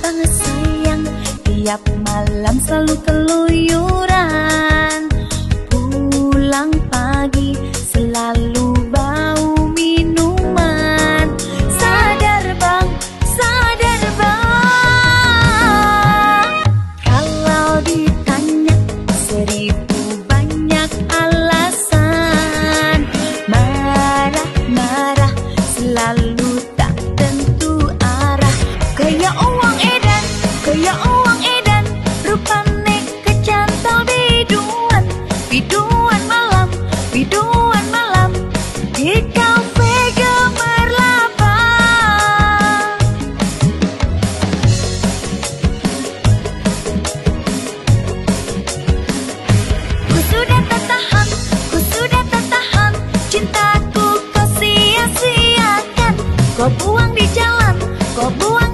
banget sayang, tiap malam selalu keluyuran. Pulang pagi selalu bau minuman. Sadar bang, kalau ditanya 1000 banyak alasan. Marah-marah selalu tak tentu arah. Kayak uang edan, rupane kecantol biduan. Biduan malam, di kafe gemerlapan. Ku sudah tak tahan, cintaku kau sia-siakan. Kau buang di jalan, kau buang